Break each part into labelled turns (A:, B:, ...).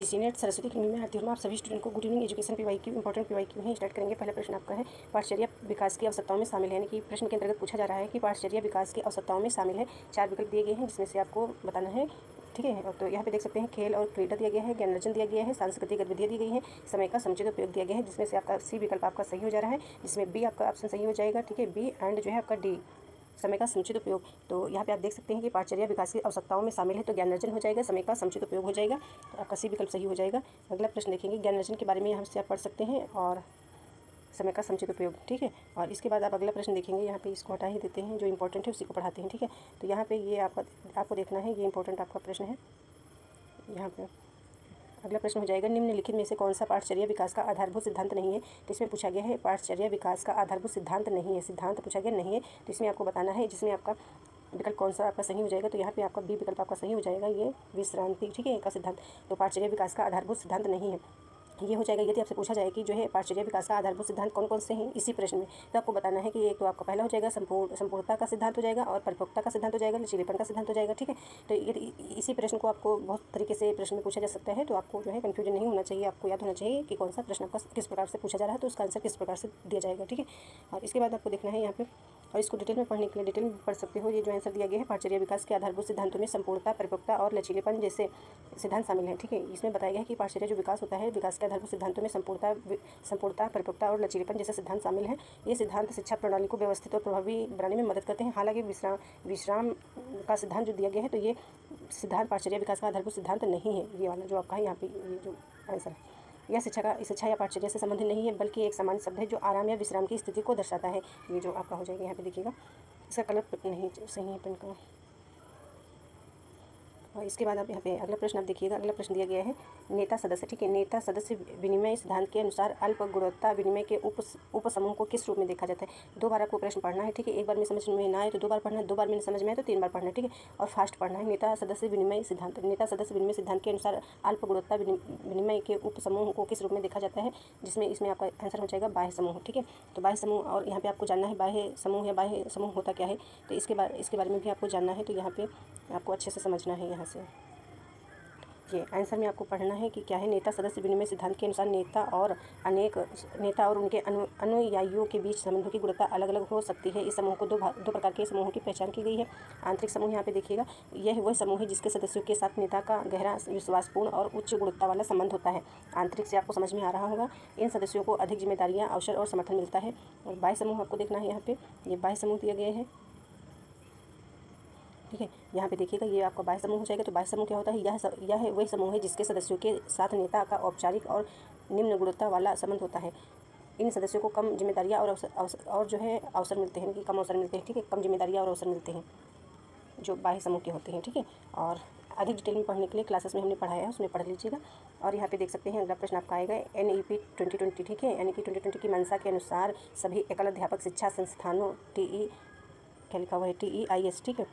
A: Senior Saraswati की में आती हूँ। आप सभी स्टूडेंट को good evening. Education PYQ important PYQ है। स्टार्ट करेंगे। पहला प्रश्न आपका है पाठचर्या विकास की आवश्यकताओं में शामिल है, यानी कि प्रश्न के अंतर्गत पूछा जा रहा है कि पाठचर्या विकास की आवश्यकताओं में शामिल है। 4 विकल्प दिए गए हैं जिसमें से आपको बताना है, ठीक है। तो यहाँ पे देख सकते हैं खेल और क्रीडा दिया गया है, ज्ञान अर्जन दिया गया है, सांस्कृतिक गतिविधियाँ दी गई हैं, समय का समुचित उपयोग दिया गया है, जिसमें से आपका सी विकल्प आपका सही हो जा रहा है, जिसमें बी आपका ऑप्शन सही हो जाएगा, ठीक है। बी एंड जो है आपका डी समय का समुचित उपयोग। तो यहाँ पे आप देख सकते हैं कि पाठचर्या विकास की आवश्यकताओं में शामिल है, तो ज्ञान अर्जन हो जाएगा, समय का समुचित उपयोग हो जाएगा, तो आपका सी विकल्प सही हो जाएगा। अगला प्रश्न देखेंगे। ज्ञान अर्जन के बारे में यहाँ से आप पढ़ सकते हैं और समय का समुचित उपयोग, ठीक है। और इसके बाद आप अगला प्रश्न देखेंगे। यहाँ पे इसको हटा ही देते हैं, जो इंपॉर्टेंट है उसी को पढ़ाते हैं, ठीक है। तो यहाँ पे ये आपको देखना है, ये इंपॉर्टेंट आपका प्रश्न है। यहाँ पे अगला प्रश्न हो जाएगा, निम्नलिखित में से कौन सा पाठचर्या विकास का आधारभूत सिद्धांत नहीं है। तो इसमें पूछा गया है पाठचर्या विकास का आधारभूत सिद्धांत नहीं है, सिद्धांत पूछा गया नहीं है, तो इसमें आपको बताना है जिसमें आपका विकल्प कौन सा आपका सही हो जाएगा। तो यहाँ पे आपका बी विकल्प आपका सही हो जाएगा, ये विश्रांति, ठीक है, का सिद्धांत। तो पाठचर्या विकास का आधारभूत सिद्धांत नहीं है, ये हो जाएगा। यदि आपसे पूछा जाए कि जो है पाठचर्या विकास का आधारभूत सिद्धांत कौन कौन से हैं इसी प्रश्न में, तो आपको बताना है कि एक तो आपका पहला हो जाएगा संपूर्णता का सिद्धांत हो जाएगा, और परिपक्वता का सिद्धांत हो जाएगा, लचीलेपन का सिद्धांत हो जाएगा, ठीक है। तो यदि इसी प्रश्न को आपको बहुत तरीके से प्रश्न में पूछा जा सकता है, तो आपको जो है कन्फ्यूजन नहीं होना चाहिए, आपको याद होना चाहिए कि कौन सा प्रश्न आपका किस प्रकार से पूछा जा रहा है, तो उसका आंसर किस प्रकार से दिया जाएगा, ठीक है। और इसके बाद आपको देखना है यहाँ पे, और इसको डिटेल में पढ़ने के लिए डिटेल में पढ़ सकते हो। ये जो आंसर दिया गया है, पाठचर्या विकास के आधारभूत सिद्धांतों में संपूर्णता, परिपक्वता और लचीलेपन जैसे सिद्धांत शामिल हैं, ठीक है। इसमें बताया गया है कि पाठचर्या जो विकास होता है, विकास के आधारभूत सिद्धांतों में संपूर्णता, परिपक्वता और लचीलेपन जैसे सिद्धांत शामिल हैं। ये सिद्धांत शिक्षा प्रणाली को व्यवस्थित और प्रभावी बनाने में मदद करते हैं। हालांकि विश्राम का सिद्धांत जो दिया गया है, तो ये सिद्धांत पाठचर्या विकास का आधारभूत सिद्धांत नहीं है। ये वाला जो आपका है यहाँ पे, ये जो आंसर है, यह शिक्षा या पाठचर्या से संबंधित नहीं है, बल्कि एक सामान्य शब्द है जो आराम या विश्राम की स्थिति को दर्शाता है। ये जो आपका हो जाएगा, यहाँ पे देखिएगा, इसका कलर नहीं सही है पेन का। और इसके बाद आप यहाँ पे अगला प्रश्न आप देखिएगा। अगला प्रश्न दिया गया है नेता सदस्य, ठीक है। नेता सदस्य विनिमय सिद्धांत के अनुसार अल्प गुणवत्ता विनिमय के उप समूह को किस रूप में देखा जाता है। 2 बार आपको प्रश्न पढ़ना है, ठीक है। एक बार में समझ में ना आए तो 2 बार पढ़ना है, 2 बार में समझ में आए तो 3 बार पढ़ना है, ठीक है। और फास्ट पढ़ना है। नेता सदस्य विनिमय सिद्धांत के अनुसार अल्प गुणवत्ता विनिमय के उप समूह को किस रूप में देखा जाता है, जिसमें इसमें आपका आंसर हो जाएगा बाह्य समूह, ठीक है। तो बाह्य समूह, और यहाँ पे आपको जानना है बाह्य समूह या बाह्य समूह होता क्या है, तो इसके बारे में भी आपको जानना है। तो यहाँ पे आपको अच्छे से समझना है। यहाँ से ये आंसर में आपको पढ़ना है कि क्या है। नेता सदस्य विनिमय सिद्धांत के अनुसार नेता और उनके अनुयायियों के बीच संबंधों की गुणवत्ता अलग अलग हो सकती है। इस समूह को दो प्रकार के समूहों की पहचान की गई है। आंतरिक समूह, यहाँ पे देखिएगा, यह वह समूह है जिसके सदस्यों के साथ नेता का गहरा विश्वासपूर्ण और उच्च गुणवत्ता वाला संबंध होता है। आंतरिक से आपको समझ में आ रहा होगा। इन सदस्यों को अधिक जिम्मेदारियाँ, अवसर और समर्थन मिलता है। और बाह्य समूह आपको देखना है, यहाँ पे ये बाह्य समूह दिया गया है, ठीक है। यहाँ पे देखिएगा, ये आपका बाह्य समूह हो जाएगा। तो बाह्य समूह क्या होता है, यह वही समूह है जिसके सदस्यों के साथ नेता का औपचारिक और निम्न गुणवत्ता वाला संबंध होता है। इन सदस्यों को कम जिम्मेदारियाँ और अवसर मिलते हैं, कि कम अवसर मिलते हैं, ठीक है। कम जिम्मेदारियाँ और अवसर मिलते हैं जो बाह्य समूह के होते हैं, ठीक है। और अधिक डिटेल में पढ़ने के लिए क्लासेस में हमने पढ़ाया है, उसमें पढ़ लीजिएगा। और यहाँ पे देख सकते हैं अगला प्रश्न आपका आएगा NEP 2020, ठीक है। NEP 2020 की मंशा के अनुसार सभी एकल अध्यापक शिक्षा संस्थानों क्या लिखा हुआ है TEIS, ठीक है,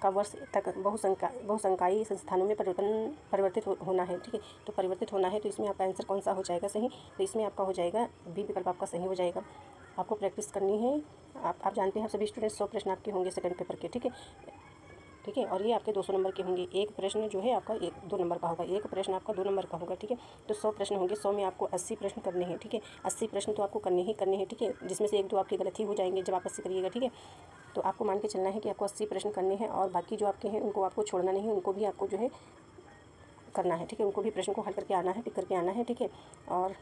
A: का वर्ष तक बहुसंकायी संस्थानों में परिवर्तित होना है, ठीक है। तो परिवर्तित होना है, तो इसमें आपका आंसर कौन सा हो जाएगा सही, तो इसमें आपका हो जाएगा बी विकल्प आपका सही हो जाएगा। आपको प्रैक्टिस करनी है। आप जानते हैं सभी स्टूडेंट्स 100 प्रश्न आपके होंगे सेकंड पेपर के, ठीक है, ठीक है। और ये आपके 200 नंबर के होंगे। एक प्रश्न जो है आपका 2 नंबर का होगा, एक प्रश्न आपका 2 नंबर का होगा, ठीक है। तो 100 प्रश्न होंगे, 100 में आपको 80 प्रश्न करने हैं, ठीक है। 80 प्रश्न तो आपको करने हैं, ठीक है, जिसमें से 1-2 आपकी गलती हो जाएंगे जब आप 80 करिएगा, ठीक है। तो आपको मान के चलना है कि आपको 80 प्रश्न करने हैं, और बाकी जो आपके हैं उनको आपको छोड़ना नहीं है, उनको भी आपको जो है करना है, ठीक है। उनको भी प्रश्न को हल करके आना है, टिक करके आना है, ठीक है। और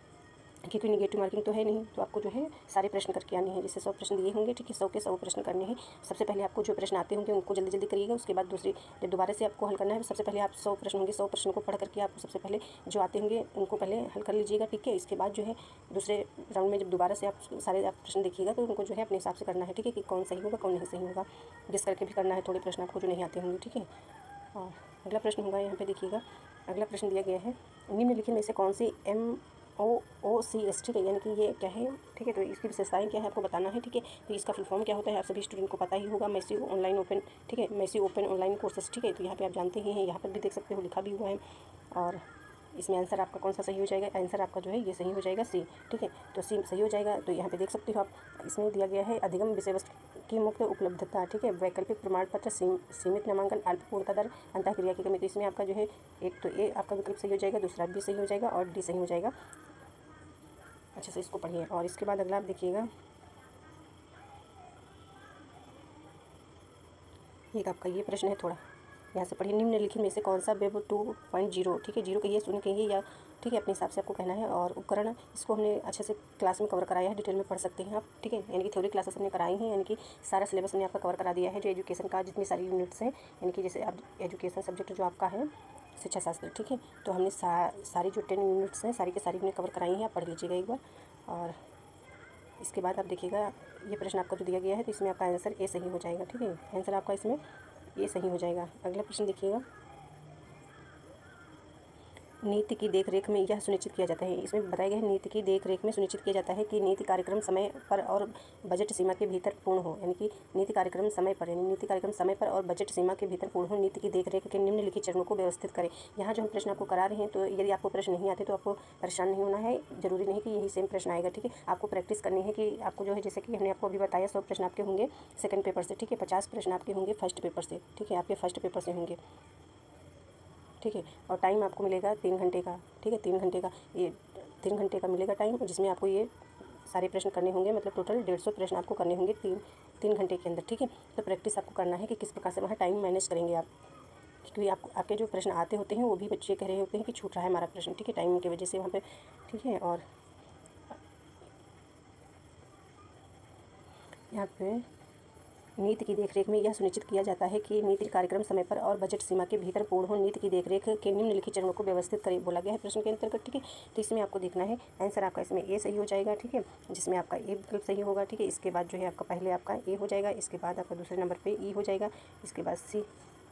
A: क्योंकि नेगेटिव मार्किंग तो है नहीं, तो आपको जो है सारे प्रश्न करके आने हैं। जैसे 100 प्रश्न दिए होंगे, ठीक है, 100 के 100 प्रश्न करने हैं। सबसे पहले आपको जो प्रश्न आते होंगे उनको जल्दी जल्दी करिएगा। उसके बाद जब दोबारा से आपको हल करना है, सबसे पहले आप 100 प्रश्न होंगे, 100 प्रश्नों को पढ़ करके आपको सबसे पहले जो आते होंगे उनको पहले हल कर लीजिएगा, ठीक है। इसके बाद जो है दूसरे राउंड में जब दोबारा से आप सारे प्रश्न देखिएगा, तो उनको जो है अपने हिसाब से करना है, ठीक है, कि कौन सही होगा कौन नहीं सही होगा। गेस करके भी करना है थोड़े प्रश्न आपको जो नहीं आते होंगे, ठीक है। और अगला प्रश्न होगा, यहाँ पे देखिएगा, अगला प्रश्न दिया गया है निम्नलिखित में से कौन सी MOOCs, ठीक है, यानी कि ये क्या है, ठीक है। तो इसकी विशेषताएं क्या है आपको बताना है, ठीक है। तो इसका फुल फॉर्म क्या होता है आप सभी स्टूडेंट को पता ही होगा, मैसिव ऑनलाइन ओपन, ठीक है, मैसिव ओपन ऑनलाइन कोर्सेस, ठीक है। तो यहाँ पे आप जानते ही हैं, यहाँ पर भी देख सकते हो लिखा भी हुआ है। और इसमें आंसर आपका कौन सा सही हो जाएगा, आंसर आपका जो है ये सही हो जाएगा सी, ठीक है। तो सी सही हो जाएगा। तो यहाँ पे देख सकते हो आप, इसमें दिया गया है अधिगम विषय वस्तु की मुक्त उपलब्धता, ठीक है। वैकल्पिक प्रमाण पत्र, सीमित नामांकन, अल्प पूर्णता दर, अंतःक्रिया की कमी। तो इसमें आपका जो है एक तो ए आपका विकल्प सही हो जाएगा, दूसरा बी सही हो जाएगा और डी सही हो जाएगा। अच्छे से इसको पढ़िए। और इसके बाद अगला आप देखिएगा, एक आपका ये प्रश्न है, थोड़ा यहाँ से पढ़िए। निम्नलिखित में से कौन सा वेब 2.0, ठीक है, 0 कहिए, 0 कहिए या, ठीक है, अपने हिसाब से आपको कहना है। और उपकरण, इसको हमने अच्छे से क्लास में कवर कराया है, डिटेल में पढ़ सकते हैं आप, ठीक है। यानी कि थ्योरी क्लासेस हमने कराई हैं, यानी कि सारा सिलेबस हमने आपका कवर करा दिया है। जो एजुकेशन का जितनी सारी यूनिट्स हैं, यानी कि जैसे अब एजुकेशन सब्जेक्ट जो आपका है शिक्षा शास्त्र, ठीक है, तो हमने सारी जो 10 यूनिट्स हैं सारी की सारी हमने कवर कराई हैं, आप पढ़ लीजिएगा एक बार। और इसके बाद आप देखिएगा, ये प्रश्न आपका जो दिया गया है तो इसमें आपका आंसर ए सही हो जाएगा, ठीक है। आंसर आपका इसमें ये सही हो जाएगा। अगला प्रश्न देखिएगा, नीति की देखरेख में यह सुनिश्चित किया जाता है, इसमें बताया गया है नीति की देखरेख में सुनिश्चित किया जाता है कि नीति कार्यक्रम समय पर और बजट सीमा के भीतर पूर्ण हो। यानी कि नीति कार्यक्रम समय पर, यानी नीति कार्यक्रम समय पर और बजट सीमा के भीतर पूर्ण हो। नीति की देखरेख के निम्नलिखित चरणों को व्यवस्थित करें। यहाँ जो हम प्रश्न आपको करा रहे हैं, तो यदि आपको प्रश्न नहीं आते तो आपको परेशान नहीं होना है, जरूरी नहीं कि यही सेम प्रश्न आएगा, ठीक है। आपको प्रैक्टिस करनी है कि आपको जो है, जैसे कि हमने आपको अभी बताया, 100 प्रश्न आपके होंगे सेकंड पेपर से, ठीक है, 50 प्रश्न आपके होंगे फर्स्ट पेपर से, ठीक है, आपके फर्स्ट पेपर से होंगे, ठीक है। और टाइम आपको मिलेगा 3 घंटे का, ठीक है, 3 घंटे का, ये 3 घंटे का मिलेगा टाइम, जिसमें आपको ये सारे प्रश्न करने होंगे, मतलब टोटल 150 प्रश्न आपको करने होंगे 3 घंटे के अंदर, ठीक है। तो प्रैक्टिस आपको करना है कि किस प्रकार से वहाँ टाइम मैनेज करेंगे आप, क्योंकि आपके जो प्रश्न आते होते हैं वो भी बच्चे कह रहे होते हैं कि छूट रहा है हमारा प्रश्न, ठीक है, टाइम की वजह से वहाँ पर, ठीक है। और यहाँ पे नीति की देखरेख में यह सुनिश्चित किया जाता है कि नीति कार्यक्रम समय पर और बजट सीमा के भीतर पूर्ण हो। नीति की देखरेख के निम्नलिखित चरणों को व्यवस्थित करें, बोला गया है प्रश्न के अंतर्गत, ठीक है। तो इसमें आपको देखना है, आंसर आपका इसमें ए सही हो जाएगा, ठीक है, जिसमें आपका ए विकल्प सही होगा, ठीक है। इसके बाद जो है आपका पहले आपका ए हो जाएगा, इसके बाद आपका दूसरे नंबर पर ई हो जाएगा, इसके बाद सी।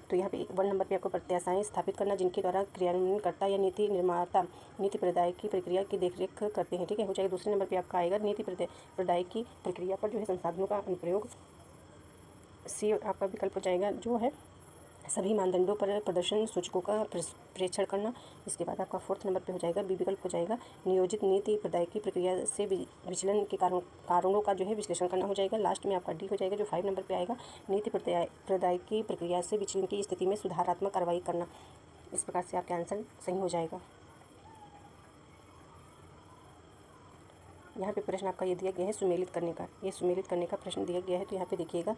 A: तो यहाँ पे 1 नंबर पे आपको प्रत्याशाएं स्थापित करना जिनके द्वारा क्रियान्वयनकर्ता या नीति निर्माता नीति प्रदाय की प्रक्रिया की देखरेख करते हैं, ठीक है, हो जाएगा। दूसरे नंबर पे आपका आएगा नीति प्रदाय की प्रक्रिया पर जो है संसाधनों का अनुप्रयोग। सी आपका विकल्प हो जाएगा, जो है सभी मानदंडों पर प्रदर्शन सूचकों का प्रेक्षण करना। इसके बाद आपका 4th नंबर पे हो जाएगा, बी विकल्प हो जाएगा, नियोजित नीति प्रदाय की प्रक्रिया से विचलन के कारणों का जो है विश्लेषण करना हो जाएगा। लास्ट में आपका डी हो जाएगा, जो 5 नंबर पे आएगा, नीति प्रदाय की प्रक्रिया से विचलन की स्थिति में सुधारात्मक कार्रवाई करना। इस प्रकार से आपका आंसर सही हो जाएगा। यहाँ पे प्रश्न आपका ये दिया गया है सुमेलित करने का, ये सुमेलित करने का प्रश्न दिया गया है, तो यहाँ पे देखिएगा,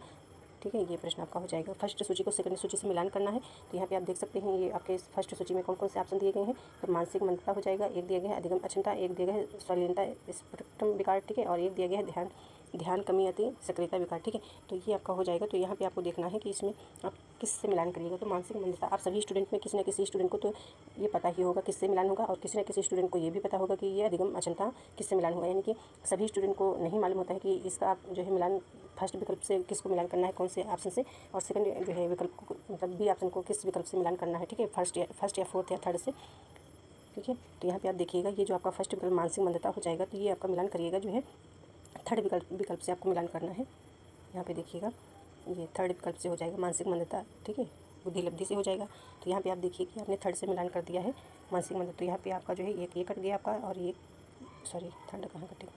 A: ठीक है, ये प्रश्न आपका हो जाएगा। फर्स्ट सूची को सेकंड सूची से मिलान करना है। तो यहाँ पे आप देख सकते हैं, ये आपके फर्स्ट सूची में कौन कौन से ऑप्शन दिए गए हैं। तो मानसिक मंदता हो जाएगा, एक दिया गया है अधिगम अक्षमता, एक दिया गया है स्वाधीनता स्पेक्ट्रम विकार, ठीक है, और एक दिया गया है ध्यान कमी अति सक्रियता विकार, ठीक है। तो ये आपका हो जाएगा। तो यहाँ पे आपको देखना है कि इसमें आप किससे मिलान करिएगा। तो मानसिक मंदता आप सभी स्टूडेंट में किसी न किसी स्टूडेंट को तो ये पता ही होगा किससे मिलान होगा, और किसी न किसी स्टूडेंट को ये भी पता होगा कि ये अधिगम अक्षमता किससे मिलान होगा। यानी कि सभी स्टूडेंट को नहीं मालूम होता है कि इसका आप जो है मिलान फर्स्ट विकल्प से किसको मिलान करना है, कौन से ऑप्शन से, और सेकंड जो है विकल्प को, मतलब बी ऑप्शन को किस विकल्प से मिलान करना है, ठीक है, फर्स्ट या फोर्थ या थर्ड से, ठीक है। तो यहाँ पे आप देखिएगा, ये जो आपका फर्स्ट विकल्प मानसिक मंदता हो जाएगा, तो ये आपका मिलान करिएगा जो है थर्ड विकल्प से आपको मिलान करना है। यहाँ पे देखिएगा, ये थर्ड विकल्प से हो जाएगा मानसिक मंदता, ठीक है, बुद्धि लब्धि से हो जाएगा। तो यहाँ पे आप देखिए कि आपने थर्ड से मिलान कर दिया है मानसिक मंदता। तो यहाँ पे आपका जो है एक ये कट गया आपका, और ये सॉरी थर्ड कहाँ कटेगा,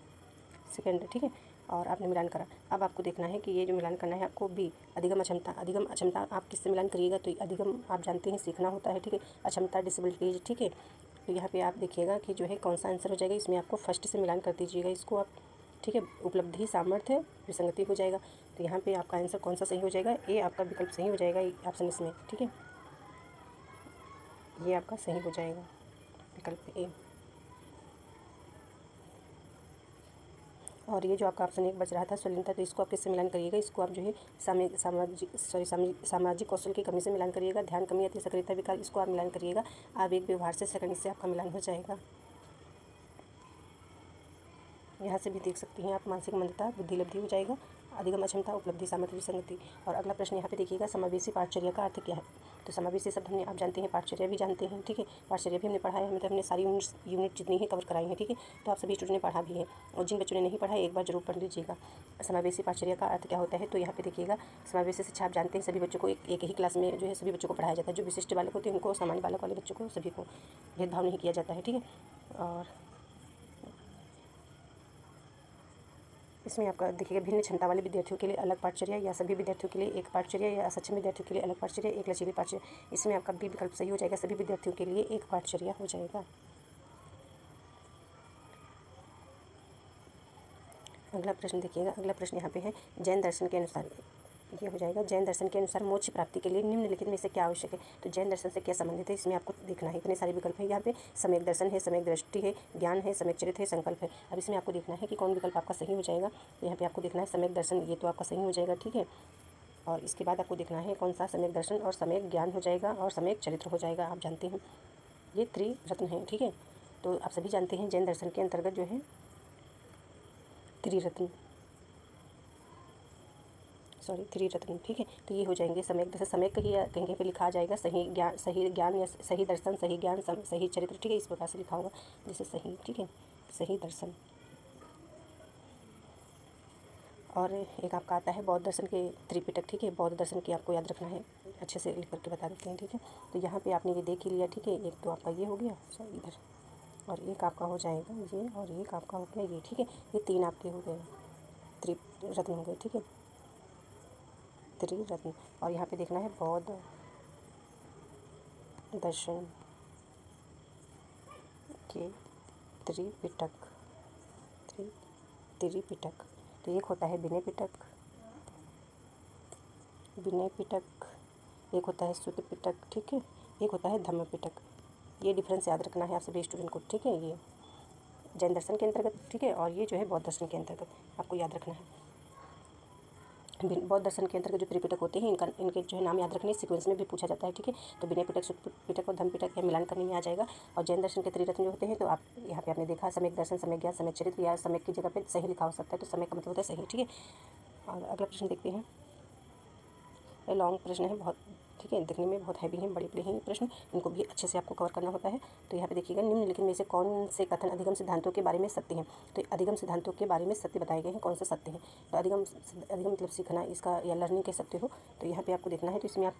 A: सेकेंड, ठीक है, और आपने मिलान करा। अब आपको देखना है कि ये जो मिलान करना है आपको बी अधिगम अक्षमता। अधिगम अक्षमता आप किससे मिलान करिएगा, तो अधिगम आप जानते हैं सीखना होता है, ठीक है, अक्षमता डिसेबिलिटीज, ठीक है। तो यहाँ पे आप देखिएगा कि जो है कौन सा आंसर हो जाएगा, इसमें आपको फर्स्ट से मिलान कर दीजिएगा इसको आप, ठीक है, उपलब्धि सामर्थ्य विसंगति हो जाएगा। तो यहाँ पे आपका आंसर कौन सा सही हो जाएगा, ए आपका विकल्प सही हो जाएगा ऑप्शन इसमें, ठीक है, ये आपका सही हो जाएगा विकल्प ए। और ये जो आपका ऑप्शन 1 बच रहा था स्वलीनता, तो इसको आप किससे मिलान करिएगा, इसको आप जो है सामाजिक कौशल की कमी से मिलान करिएगा। ध्यान कमी अति सक्रियता विकार, इसको आप मिलान करिएगा आवेग व्यवहार से, सेकंड से आपका मिलान हो जाएगा। यहाँ से भी देख सकती हैं आप, मानसिक मंदता बुद्धि लब्धि हो जाएगा, अधिगम अक्षमता उपलब्धि सामर्थ्य विसंगति। और अगला प्रश्न यहाँ पे देखिएगा, समावेशी पाठचर्या का अर्थ क्या है। तो समावेशी शब्द हमने आप जानते हैं, पाठचर्या भी जानते हैं, ठीक है, पाठचर्या भी हमने पढ़ा है, मतलब हमने सारी यूनिट जितनी ही कवर कराई हैं, ठीक है। तो आप सभी स्टूडेंट ने पढ़ा भी है, और जिन बच्चों ने नहीं पढ़ा है एक बार जरूर पढ़ लीजिएगा। समावेशी पाठचर्या का अर्थ क्या होता है, तो यहाँ पे देखिएगा, समावेशी शिक्षा आप जानते हैं सभी बच्चों को एक ही क्लास में जो है सभी बच्चों को पढ़ाया जाता है। जो विशिष्ट बालक होते हैं उनको, सामान्य बालक वाले बच्चों को, सभी को भेदभाव नहीं किया जाता है, ठीक है। और इसमें आपका देखिएगा भिन्न क्षमता वाले विद्यार्थियों के लिए अलग पाठचर्या या सभी विद्यार्थियों के लिए एक पाठचर्या या असक्षम विद्यार्थियों के लिए अलग पाठचर्या, एक लचीली पाठचर्या। इसमें आपका बी विकल्प सही हो जाएगा, सभी विद्यार्थियों के लिए एक पाठचर्या हो जाएगा। अगला प्रश्न देखिएगा, अगला प्रश्न यहाँ पे है जैन दर्शन के अनुसार, ये हो जाएगा जैन दर्शन के अनुसार मोक्ष प्राप्ति के लिए निम्नलिखित में से क्या आवश्यक है। तो जैन दर्शन से क्या संबंधित है, इसमें आपको देखना है। इतने सारे विकल्प है यहाँ पे, सम्यक दर्शन है, सम्यक दृष्टि है, ज्ञान है, सम्यक चरित्र है, संकल्प है। अब इसमें आपको देखना है कि कौन विकल्प आपका सही हो जाएगा। तो यहाँ पे आपको देखना है सम्यक दर्शन, ये तो आपका सही हो जाएगा, ठीक है। और इसके बाद आपको देखना है कौन सा सम्यक दर्शन और सम्यक ज्ञान हो जाएगा और सम्यक चरित्र हो जाएगा। आप जानते हैं ये त्रिरत्न है, ठीक है। तो आप सभी जानते हैं जैन दर्शन के अंतर्गत जो है त्रिरत्न, ठीक है। तो ये हो जाएंगे सम्यक दर्शन, सम्यक कहीं पे लिखा आ जाएगा सही ज्ञान या सही दर्शन, सही ज्ञान, सही चरित्र, ठीक है। इस प्रकार से लिखा होगा जैसे सही, ठीक है, सही दर्शन। और एक आपका आता है बौद्ध दर्शन के त्रिपिटक, ठीक है। बौद्ध दर्शन की आपको याद रखना है, अच्छे से लिख करके बता देते हैं, ठीक है। तो यहाँ पे आपने ये देख ही लिया, ठीक है। एक तो आपका ये हो गया इधर, और एक आपका हो जाएगा ये, और एक आपका हो गया ये, ठीक है। ये तीन आपके हो गए त्रिरत्न हो गए, ठीक है, त्रिरत्न। और यहाँ पे देखना है बौद्ध दर्शन के त्रिपिटक, त्रिपिटक। तो एक होता है विनय पिटक, एक होता है सूत्र पिटक, ठीक है। एक होता है धम्म पिटक। ये डिफरेंस याद रखना है आप सभी स्टूडेंट को, ठीक है। ये जैन दर्शन के अंतर्गत, ठीक है, और ये जो है बौद्ध दर्शन के अंतर्गत आपको याद रखना है। बौद्ध दर्शन के अंतर्गत जो त्रिपिटक होते हैं इनके जो है नाम याद रखने, सीक्वेंस में भी पूछा जाता है, ठीक है। तो विनय पिटक, सूत्र पिटक और धम्म पिटक, यह मिलान करने में आ जाएगा। और जैन दर्शन के त्रिरत्न जो होते हैं, तो आप यहाँ पे आपने देखा सम्यक दर्शन, सम्यक ज्ञान, सम्यक चरित्र, या सम्यक की जगह पे सही लिखा हो सकता है, तो सम्यक का मतलब होता है सही, ठीक है। और अगला प्रश्न देखते हैं, ये लॉन्ग प्रश्न है बहुत, ठीक है, दिखने में बहुत हैवी हैं, बड़े बड़े हैं प्रश्न, इनको भी अच्छे से आपको कवर करना होता है। तो यहाँ पे देखिएगा निम्नलिखित में से कौन से कथन अधिगम सिद्धांतों के बारे में सत्य हैं। तो अधिगम सिद्धांतों के बारे में सत्य बताए गए हैं, कौन से सत्य हैं। तो अधिगम मतलब सीखना, इसका या लर्निंग कह सकते हो। तो यहाँ पे आपको देखना है, तो इसमें आप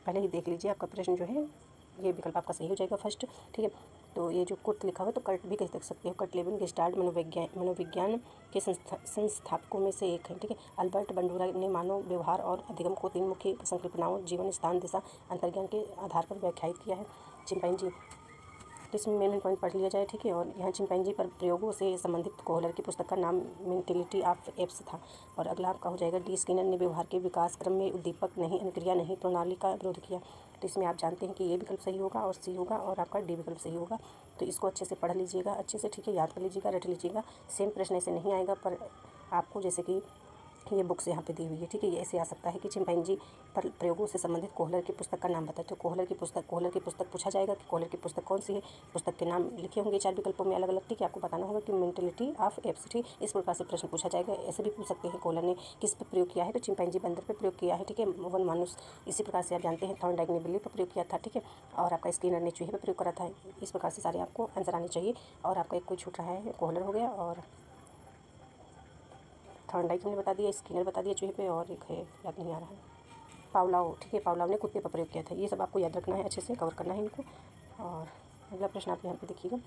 A: पहले ही देख लीजिए, आपका प्रश्न जो है ये विकल्प आपका सही हो जाएगा फर्स्ट, ठीक है। तो ये जो कुर्त लिखा हुआ है तो कर्ट भी कह सकते हो, कर्ट लेविन गेस्टाल्ट मनोविज्ञान के संस्थापकों में से एक है, ठीक है। अल्बर्ट बंडूरा ने मानव व्यवहार और अधिगम को तीन मुख्य संकल्पनाओं जीवन, स्थान, दिशा, अंतर्ज्ञान के आधार पर व्याख्यायित किया है। चिंपैंजी, तो इसमें मेन पॉइंट पढ़ लिया जाए, ठीक है। और यहाँ चिंपैंजी पर प्रयोगों से संबंधित कोहलर की पुस्तक का नाम मेंटेलिटी ऑफ एप्स था। और अगला आपका हो जाएगा डी स्किनर ने व्यवहार के विकास क्रम में उद्दीपक नहीं, अनुक्रिया नहीं, प्रणाली का विरोध किया। तो इसमें आप जानते हैं कि ये विकल्प सही होगा और सी होगा, और आपका डी विकल्प सही होगा। तो इसको अच्छे से पढ़ लीजिएगा, अच्छे से, ठीक है, याद कर लीजिएगा, रट लीजिएगा। सेम प्रश्न ऐसे नहीं आएगा, पर आपको जैसे कि ये बुक्स यहाँ पे दी हुई है, ठीक है, ये ऐसे आ सकता है कि चिंपैंजी पर प्रयोगों से संबंधित कोहलर की पुस्तक का नाम बताए। तो कोहलर की पुस्तक पूछा जाएगा कि कोहलर की पुस्तक कौन सी है। पुस्तक के नाम लिखे होंगे चार विकल्पों में अलग अलग, ठीक है। आपको बताना होगा कि मेंटेलिटी ऑफ एप्स, ठीक, इस प्रकार से प्रश्न पूछा जाएगा। ऐसे भी पूछ सकते हैं कोहलर ने किस पर प्रयोग किया है, तो चिंपैंजी बंदर पर प्रयोग किया है, ठीक है, वन मानुस। इसी प्रकार से आप जानते हैं थॉर्नडाइक ने बिल्ली पर प्रयोग किया था, ठीक है, और आपका स्किनर ने चूहे पर प्रयोग करा था। इस प्रकार से सारे आपको आंसर आने चाहिए। और आपका एक कोई छूट रहा है, कोहलर हो गया, और थॉर्नडाइक हमने बता दिया, स्किनर बता दिया चूहे पे, और एक है याद नहीं आ रहा है, पावलाव, ठीक है, पावलाव ने कुत्ते पर प्रयोग किया था। ये सब आपको याद रखना है, अच्छे से कवर करना है इनको। और अगला प्रश्न आप यहाँ पे देखिएगा,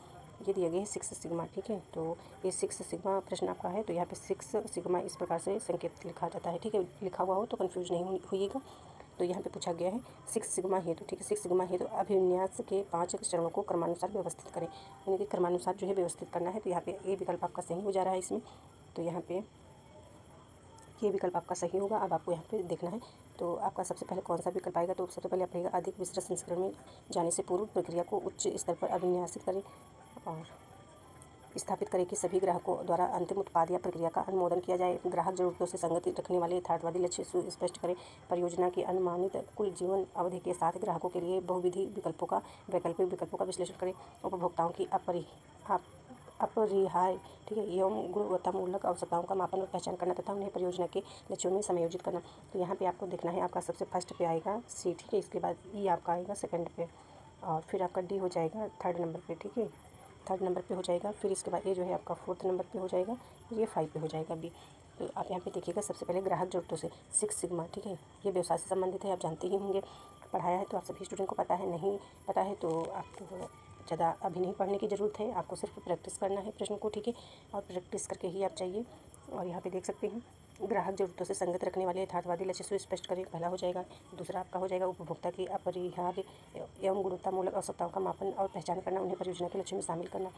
A: ये दिया गया है 6 सिग्मा, ठीक है। तो ये 6 सिग्मा प्रश्न आपका है। तो यहाँ पे 6 सिग्मा इस प्रकार से संकेत लिखा जाता है, ठीक है। लिखा हुआ हो तो कन्फ्यूज नहीं होइएगा। तो यहाँ पे पूछा गया है 6 सिग्मा हेतु, ठीक है, 6 सिग्मा हेतु अभिविन्यास के 5 चरणों को क्रमानुसार व्यवस्थित करें, यानी कि क्रमानुसार जो है व्यवस्थित करना है। तो यहाँ पे ए विकल्प आपका सही हो जा रहा है इसमें। तो यहाँ पे ये विकल्प आपका सही होगा। अब आपको यहाँ पे देखना है, तो आपका सबसे पहले कौन सा विकल्प आएगा। तो सबसे पहले आप रहेगा अधिक विस्तृत संस्करण में जाने से पूर्व प्रक्रिया को उच्च स्तर पर अभिन्यासित करें और स्थापित करें कि सभी ग्राहकों द्वारा अंतिम उत्पाद या प्रक्रिया का अनुमोदन किया जाए। ग्राहक जरूरतों से संगति रखने वाले यथार्थवादी लक्ष्य सुस्पष्ट करें। परियोजना की अनुमानित कुल जीवन अवधि के साथ ग्राहकों के लिए बहुविधि वैकल्पिक विकल्पों का विश्लेषण करें। उपभोक्ताओं की अपरिहार्य, ठीक है, एवं गुणवत्तामूलक आवश्यकताओं का मापन और पहचान करना तथा उन्हें परियोजना के लक्ष्यों में समायोजित करना। तो यहाँ पे आपको देखना है, आपका सबसे फर्स्ट पे आएगा सी, ठीक है, इसके बाद ई आपका आएगा सेकंड पे, और फिर आपका डी हो जाएगा थर्ड नंबर पे, ठीक है, थर्ड नंबर पे हो जाएगा। फिर इसके बाद ए जो है आपका फोर्थ नंबर पे हो जाएगा, ये 5 पे हो जाएगा बी। तो आप यहाँ पे देखिएगा सबसे पहले ग्राहक जरूरतों से 6 सिग्मा, ठीक है, ये व्यवसाय से संबंधित है, आप जानते ही होंगे, पढ़ाया है तो आप सभी स्टूडेंट को पता है, नहीं पता है तो आपको ज़्यादा अभी नहीं पढ़ने की ज़रूरत है, आपको सिर्फ प्रैक्टिस करना है प्रश्न को, ठीक है, और प्रैक्टिस करके ही आप चाहिए। और यहाँ पे देख सकते हैं, ग्राहक ज़रूरतों से संगत रखने वाले यथार्थवादी लक्ष्य सुस्पष्ट करें, पहला हो जाएगा। दूसरा आपका हो जाएगा उपभोक्ता की अपरिहार्य एवं गुणवत्तामूलक आवश्यकताओं का मापन और पहचान करना, उन्हें परियोजना के लक्ष्य में शामिल करना।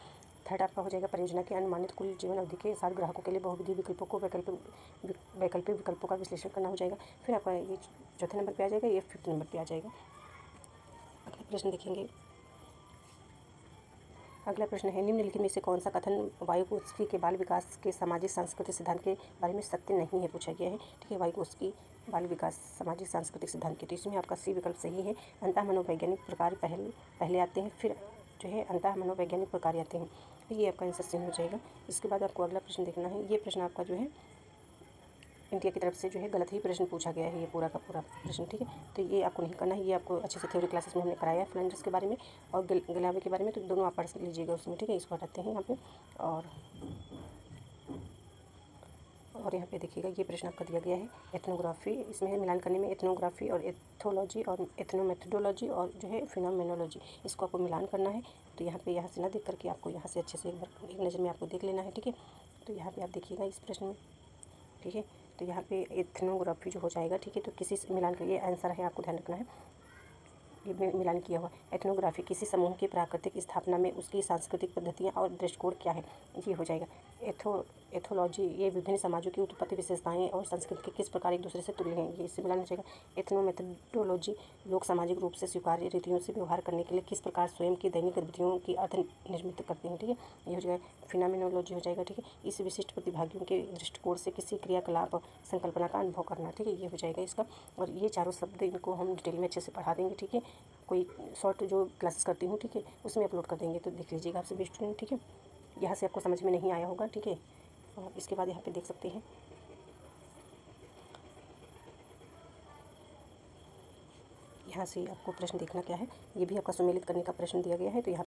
A: थर्ड आपका हो जाएगा परियोजना के अनुमानित कुल जीवन अवधि के साथ ग्राहकों के लिए बहुविध विकल्पों को वैकल्पिक विकल्पों का विश्लेषण करना हो जाएगा। फिर आपका ये चौथे नंबर पे आ जाएगा, ये फिफ्थ नंबर पे आ जाएगा। अगला प्रश्न देखेंगे। अगला प्रश्न है, निम्नलिखित में से कौन सा कथन वाइगोत्स्की के बाल विकास के सामाजिक सांस्कृतिक सिद्धांत के बारे में सत्य नहीं है, पूछा गया है, ठीक है। वाइगोत्स्की बाल विकास सामाजिक सांस्कृतिक सिद्धांत के, तो इसमें आपका सी विकल्प सही है। अंतः मनोवैज्ञानिक प्रकार पहले आते हैं, फिर जो है अंतः मनोवैज्ञानिक प्रकार आते हैं, ये आपका आंसर सही हो जाएगा। इसके बाद आपको अगला प्रश्न देखना है। ये प्रश्न आपका जो है इंडिया की तरफ से जो है गलत ही प्रश्न पूछा गया है, ये पूरा का पूरा प्रश्न, ठीक है। तो ये आपको नहीं करना है, ये आपको अच्छे से थ्योरी क्लासेस में हमने कराया है फ्लैंडर्स के बारे में और गिलावे के बारे में, तो दोनों आप पढ़ लीजिएगा उसमें, ठीक है। इसको हटाते हैं यहाँ पे, और यहाँ पे देखिएगा ये प्रश्न आपका दिया गया है एथनोग्राफी, इसमें मिलान करने में एथनोग्राफी और एथोलॉजी और एथनोमेथोडोलॉजी और जो है फिनोमेनोलॉजी, इसको आपको मिलान करना है। तो यहाँ पे यहाँ से ना देख करके आपको यहाँ से अच्छे से एक नज़र में आपको देख लेना है, ठीक है। तो यहाँ पे आप देखिएगा इस प्रश्न में, ठीक है। तो यहाँ पे एथनोग्राफी जो हो जाएगा, ठीक है, तो किसी से मिलान कर, ये आंसर है, आपको ध्यान रखना है, ये मिलान किया हुआ। एथनोग्राफी किसी समूह की प्राकृतिक स्थापना में उसकी सांस्कृतिक पद्धतियाँ और दृष्टिकोण क्या है, ये हो जाएगा। एथोलॉजी ये विभिन्न समाजों की उत्पत्ति विशेषताएं और संस्कृति के किस प्रकार एक दूसरे से तुल्य हैं, ये इससे मिलान हो जाएगा। एथनोमेथोडोलॉजी लोग सामाजिक रूप से स्वीकार्य रीतियों से व्यवहार करने के लिए किस प्रकार स्वयं की दैनिक गतिविधियों की अर्थ निर्मित करते हैं, ठीक है, ये हो जाएगा। फिनोमेनोलॉजी हो जाएगा, ठीक है, इस विशिष्ट प्रतिभागियों के दृष्टिकोण से किसी क्रियाकलाप संकल्पना का अनुभव करना, ठीक है, ये हो जाएगा इसका। और ये चारों शब्द इनको हम डिटेल में अच्छे से पढ़ा देंगे, ठीक है, कोई शॉर्ट जो क्लासेस करती हूँ, ठीक है, उसमें अपलोड कर देंगे, तो देख लीजिएगा आप सभी स्टूडेंट, ठीक है। यहाँ से आपको समझ में नहीं आया होगा, ठीक है। और इसके बाद यहाँ पे देख सकते हैं, यहाँ से आपको प्रश्न देखना क्या है, ये भी आपका सम्मिलित करने का प्रश्न दिया गया है। तो यहाँ